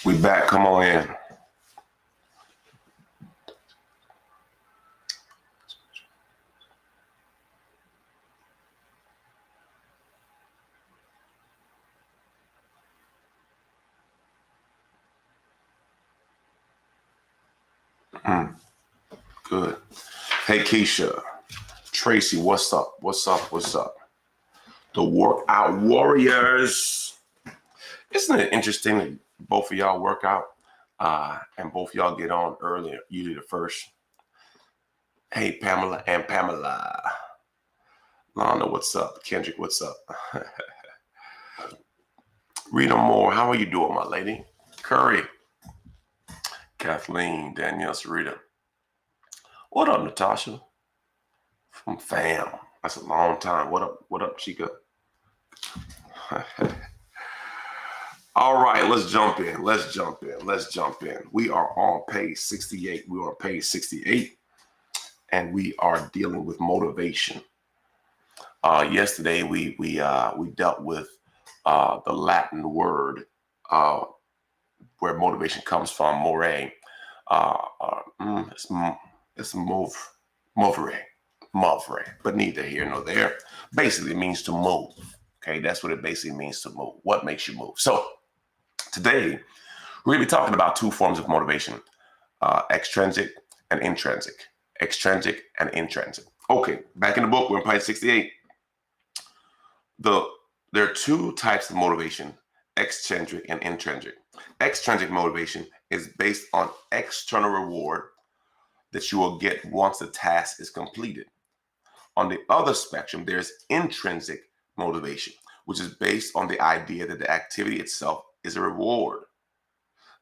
We back. Come on in. Good. Hey, Keisha. Tracy, what's up? What's up? What's up? The workout warriors. Isn't it interesting that both of y'all work out and both of y'all get on early, usually the first? Hey, Pamela and Pamela. Lana, what's up? Kendrick, what's up? Rita Moore, how are you doing, my lady? Curry. Kathleen, Danielle, Sarita. What up, Natasha? From fam. That's a long time. What up? What up, Chica? All right, let's jump in. Let's jump in. Let's jump in. We are on page 68. We are on page 68, and we are dealing with motivation. Yesterday, we dealt with the Latin word where motivation comes from, more. It's movere, but neither here nor there. Basically, it means to move. Okay, that's what it basically means to move. What makes you move? So today, we're going to be talking about two forms of motivation, extrinsic and intrinsic. Extrinsic and intrinsic. Okay, back in the book, we're on page 68. There are two types of motivation, extrinsic and intrinsic. Extrinsic motivation is based on external reward that you will get once the task is completed. On the other spectrum, there's intrinsic motivation, which is based on the idea that the activity itself is a reward.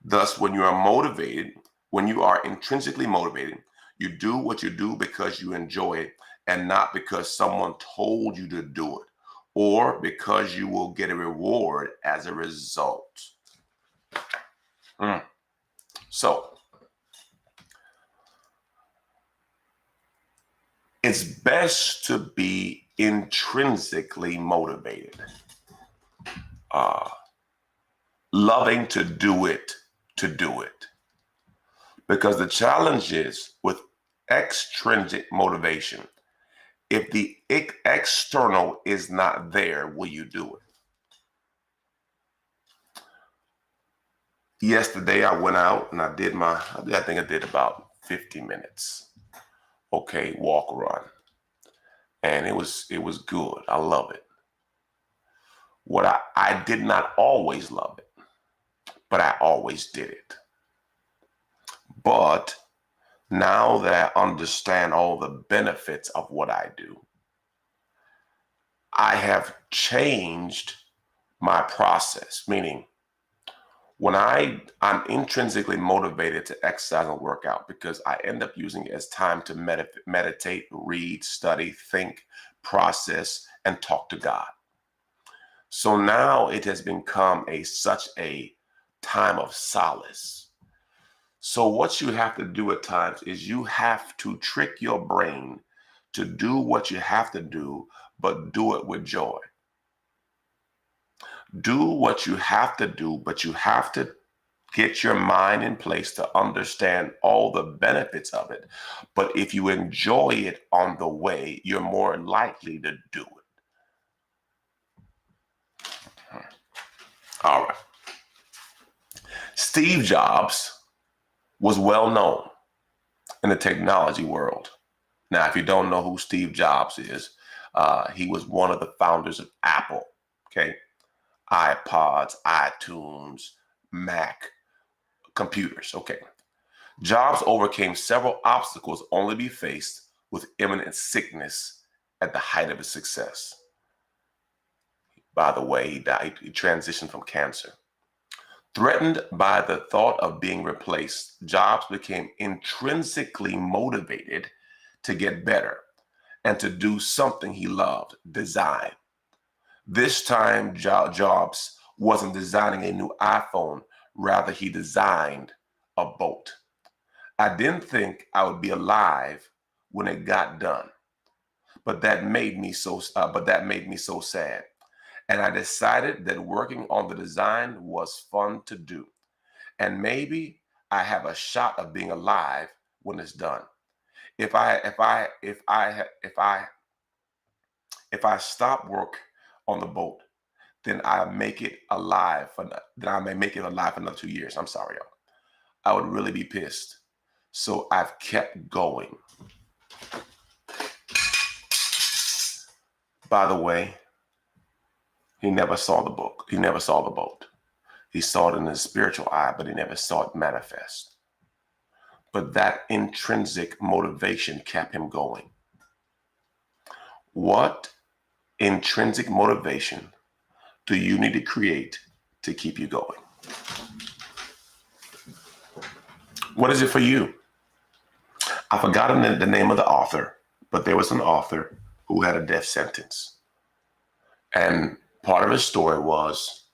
Thus, when you are intrinsically motivated, you do what you do because you enjoy it and not because someone told you to do it or because you will get a reward as a result. So, it's best to be intrinsically motivated, loving to do it, because the challenge is with extrinsic motivation, if the external is not there, will you do it? Yesterday, I went out and I think I did about 50 minutes. Okay, walk, run. And it was good. I love it. I did not always love it, but I always did it. But now that I understand all the benefits of what I do, I have changed my process, meaning when I'm intrinsically motivated to exercise and work out because I end up using it as time to meditate, read, study, think, process, and talk to God. So now it has become such a time of solace. So what you have to do at times is you have to trick your brain to do what you have to do, but do it with joy. Do what you have to do, but you have to get your mind in place to understand all the benefits of it. But if you enjoy it on the way, you're more likely to do it. All right. Steve Jobs was well known in the technology world. Now, if you don't know who Steve Jobs is, he was one of the founders of Apple, okay? iPods, iTunes, Mac, computers, okay. Jobs overcame several obstacles only to be faced with imminent sickness at the height of his success. By the way, he died. He transitioned from cancer. Threatened by the thought of being replaced, Jobs became intrinsically motivated to get better and to do something he loved, design. This time, Jobs wasn't designing a new iPhone. Rather, he designed a boat. I didn't think I would be alive when it got done, but that made me so sad. And I decided that working on the design was fun to do. And maybe I have a shot of being alive when it's done. If I stop work on the boat, then I make it alive for then I may make it alive for another 2 years. I'm sorry, y'all. I would really be pissed. So I've kept going. By the way, he never saw the book. He never saw the boat. He saw it in his spiritual eye, but he never saw it manifest. But that intrinsic motivation kept him going. What intrinsic motivation do you need to create to keep you going? What is it for you? I've forgotten the name of the author, but there was an author who had a death sentence. And part of his story was,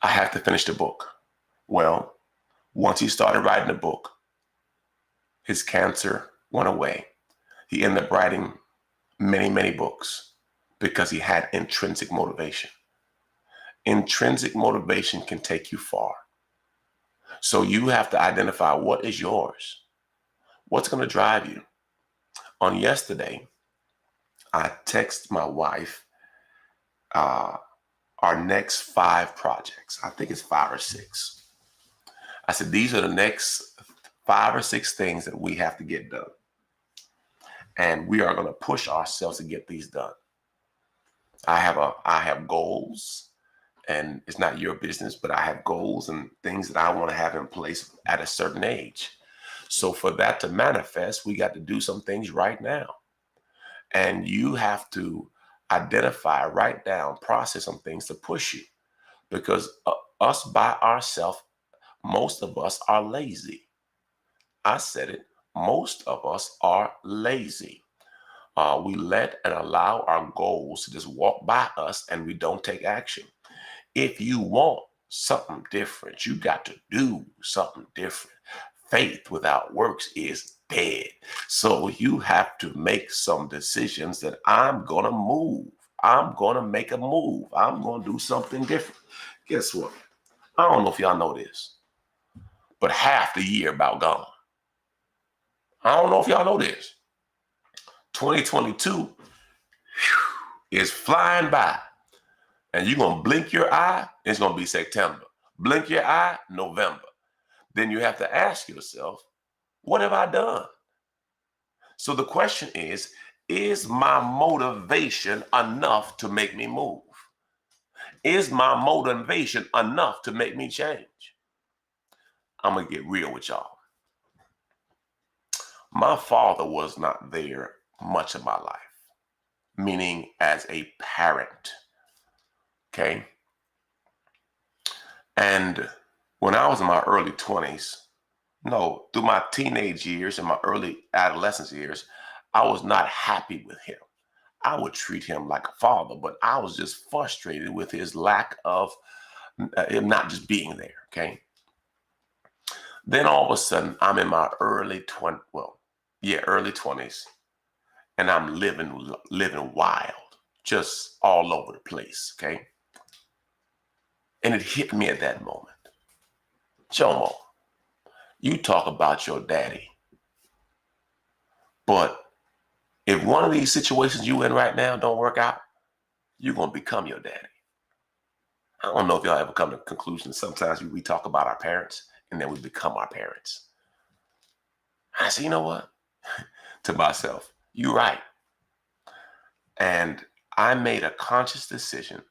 I have to finish the book. Well, once he started writing the book, his cancer went away. He ended up writing many, many books because he had intrinsic motivation. Intrinsic motivation can take you far. So you have to identify what is yours. What's going to drive you? On yesterday, I texted my wife our next 5 projects. I think it's 5 or 6. I said, these are the next 5 or 6 things that we have to get done. And we are going to push ourselves to get these done. I have goals, and it's not your business, but I have goals and things that I want to have in place at a certain age. So for that to manifest, we got to do some things right now. And you have to identify, write down, process some things to push you. Because us by ourselves, most of us are lazy. I said it. Most of us are lazy. We let and allow our goals to just walk by us, and we don't take action. If you want something different, you got to do something different. Faith without works is dead. So you have to make some decisions that I'm going to move. I'm going to make a move. I'm going to do something different. Guess what? I don't know if y'all know this, but half the year about gone. I don't know if y'all know this. 2022 is flying by, and you're going to blink your eye, it's going to be September. Blink your eye, November. Then you have to ask yourself, what have I done? So the question is my motivation enough to make me move? Is my motivation enough to make me change? I'm going to get real with y'all. My father was not there much of my life, meaning as a parent. Okay. And when I was in my early 20s, through my teenage years and my early adolescence years, I was not happy with him. I would treat him like a father, but I was just frustrated with his lack of him not just being there. Okay. Then all of a sudden, I'm in my early 20s, and I'm living wild, just all over the place. Okay. And it hit me at that moment. Jomo, you talk about your daddy, but if one of these situations you in right now don't work out, you're going to become your daddy. I don't know if y'all ever come to the conclusion. Sometimes we talk about our parents and then we become our parents. I said, you know what? To myself, you're right. And I made a conscious decision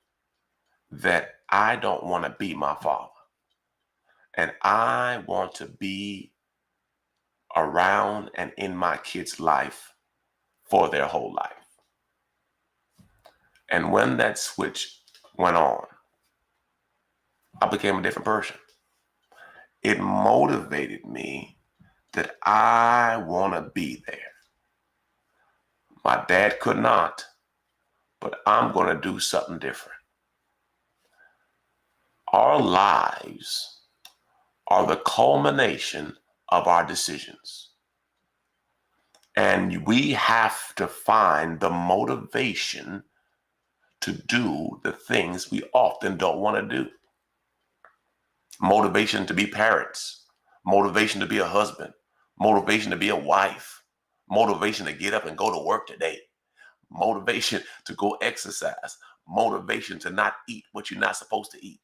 that I don't want to be my father. And I want to be around and in my kids' life for their whole life. And when that switch went on, I became a different person. It motivated me that I want to be there. My dad could not, but I'm going to do something different. Our lives are the culmination of our decisions. And we have to find the motivation to do the things we often don't want to do. motivation to be parents, motivation to be a husband, motivation to be a wife, motivation to get up and go to work today, motivation to go exercise, motivation to not eat what you're not supposed to eat,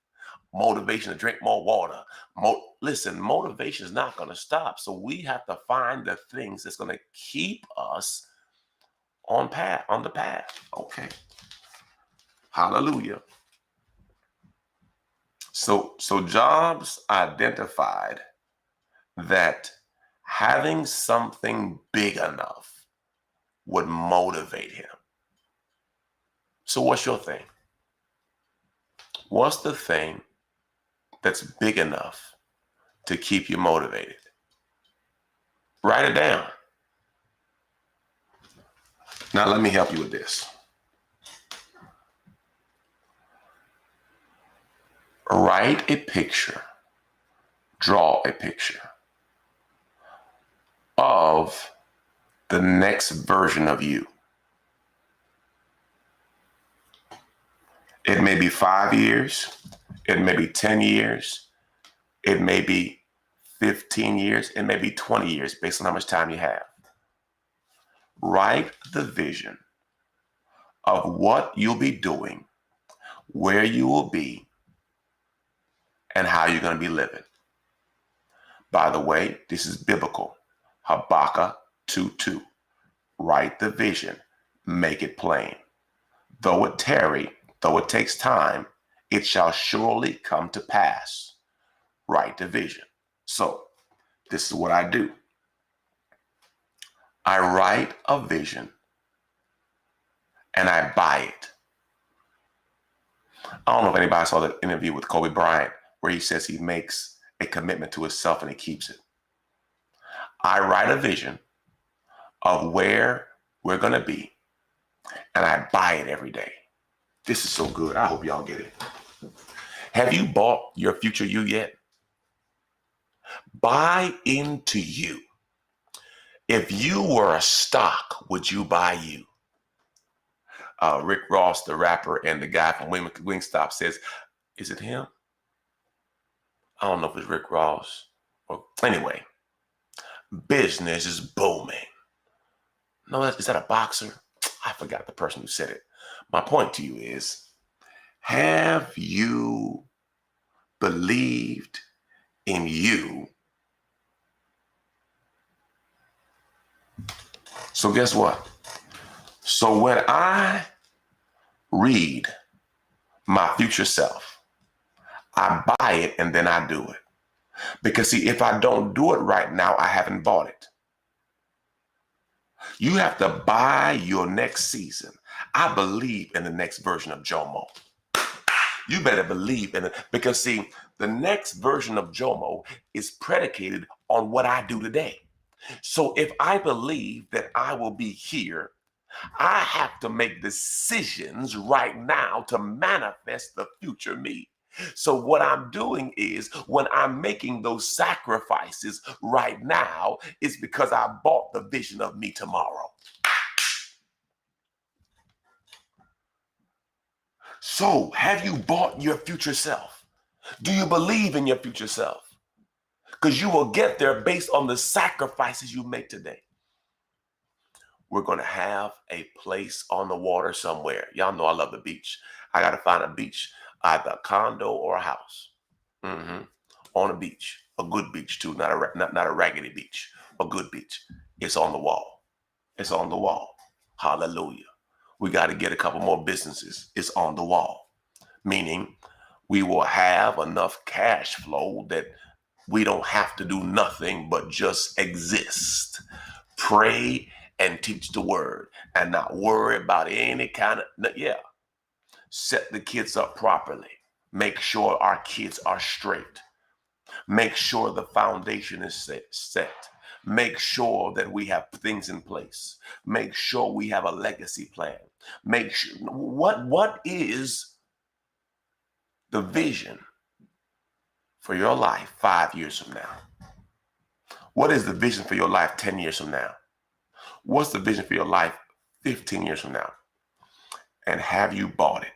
motivation to drink more water. Listen, motivation is not going to stop. So we have to find the things that's going to keep us on the path. Okay. Hallelujah. So Jobs identified that having something big enough would motivate him. So what's your thing? What's the thing that's big enough to keep you motivated? Write it down. Now let me help you with this. Write a picture, draw a picture of the next version of you. It may be 5 years, it may be 10 years, it may be 15 years, it may be 20 years, based on how much time you have. Write the vision of what you'll be doing, where you will be, and how you're going to be living. By the way, this is biblical. Habakkuk 2:2. Write the vision, make it plain. Though it tarry, though it takes time, it shall surely come to pass. Write the vision. So this is what I do. I write a vision and I buy it. I don't know if anybody saw that interview with Kobe Bryant where he says he makes a commitment to himself and he keeps it. I write a vision of where we're going to be and I buy it every day. This is so good. I hope y'all get it. Have you bought your future you yet? Buy into you. If you were a stock, would you buy you? Rick Ross, the rapper, and the guy from Wingstop says, is it him? I don't know if it's Rick Ross. Anyway, business is booming. No, is that a boxer? I forgot the person who said it. My point to you is, have you believed in you? So guess what? So when I read my future self, I buy it and then I do it. Because see, if I don't do it right now, I haven't bought it. You have to buy your next season. I believe in the next version of Jomo. You better believe in it, because see, the next version of Jomo is predicated on what I do today. So if I believe that I will be here, I have to make decisions right now to manifest the future me. So what I'm doing is, when I'm making those sacrifices right now, it's because I bought the vision of me tomorrow. So have you bought your future self? Do you believe in your future self? Because you will get there based on the sacrifices you make today. We're going to have a place on the water somewhere. Y'all know I love the beach. I got to find a beach, either a condo or a house. On a beach, a good beach too, not a raggedy beach, a good beach. It's on the wall. It's on the wall. Hallelujah. We got to get a couple more businesses. It's on the wall. Meaning we will have enough cash flow that we don't have to do nothing but just exist, pray, and teach the word, and not worry about any kind of, set the kids up properly. Make sure our kids are straight. Make sure the foundation is set. Make sure that we have things in place. Make sure we have a legacy plan. Make sure, what is the vision for your life 5 years from now? What is the vision for your life 10 years from now? What's the vision for your life 15 years from now? And have you bought it?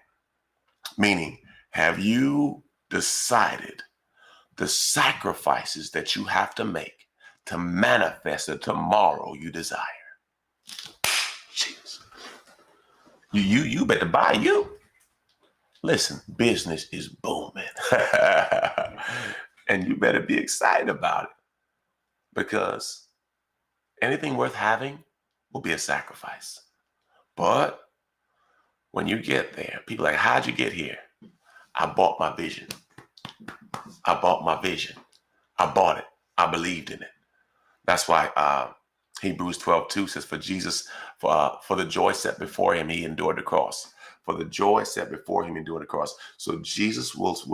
Meaning, have you decided the sacrifices that you have to make to manifest the tomorrow you desire. Jesus. You better buy you. Listen, business is booming. And you better be excited about it, because anything worth having will be a sacrifice. But when you get there, people are like, how'd you get here? I bought my vision. I bought my vision. I bought it. I believed in it. That's why Hebrews 12:2 says, for the joy set before him, he endured the cross. For the joy set before him, he endured the cross. So Jesus was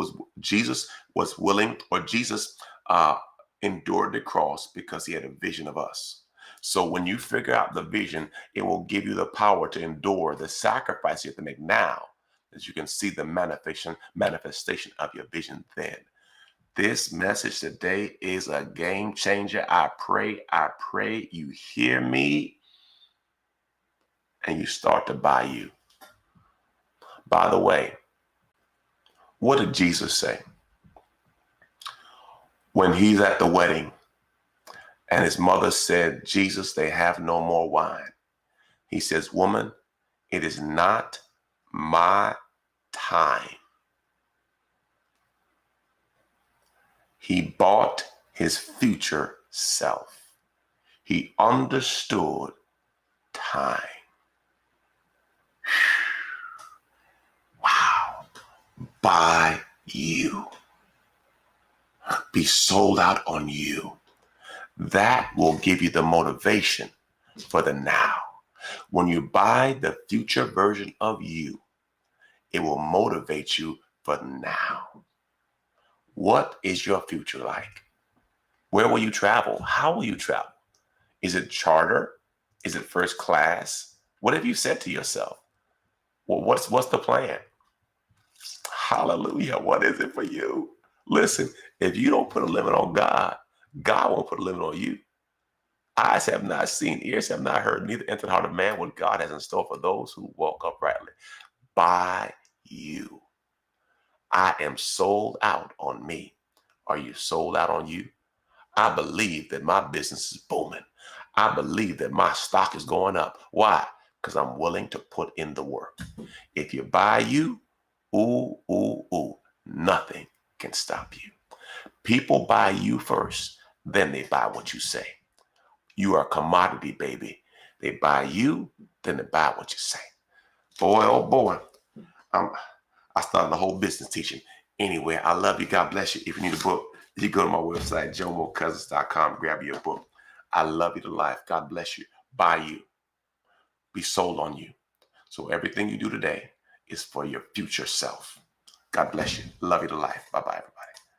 willing, or Jesus endured the cross because he had a vision of us. So when you figure out the vision, it will give you the power to endure the sacrifice you have to make now, as you can see the manifestation of your vision then. This message today is a game changer. I pray you hear me and you start to buy you. By the way, what did Jesus say when he's at the wedding and his mother said, Jesus, they have no more wine? He says, woman, it is not my time. He bought his future self. He understood time. Wow. Buy you. Be sold out on you. That will give you the motivation for the now. When you buy the future version of you, it will motivate you for the now. What is your future like? Where will you travel? How will you travel? Is it charter? Is it first class? What have you said to yourself? Well, what's the plan? Hallelujah. What is it for you? Listen, if you don't put a limit on God, God won't put a limit on you. Eyes have not seen, ears have not heard, neither entered the heart of man what God has in store for those who walk uprightly. By you. I am sold out on me. Are you sold out on you? I believe that my business is booming. I believe that my stock is going up. Why? Because I'm willing to put in the work. If you buy you, nothing can stop you. People buy you first, then they buy what you say. You are a commodity, baby. They buy you, then they buy what you say. Boy, oh boy. I started the whole business teaching. Anyway, I love you. God bless you. If you need a book, you go to my website, jomocousins.com, grab your book. I love you to life. God bless you. Buy you. Be sold on you. So everything you do today is for your future self. God bless you. Love you to life. Bye-bye, everybody.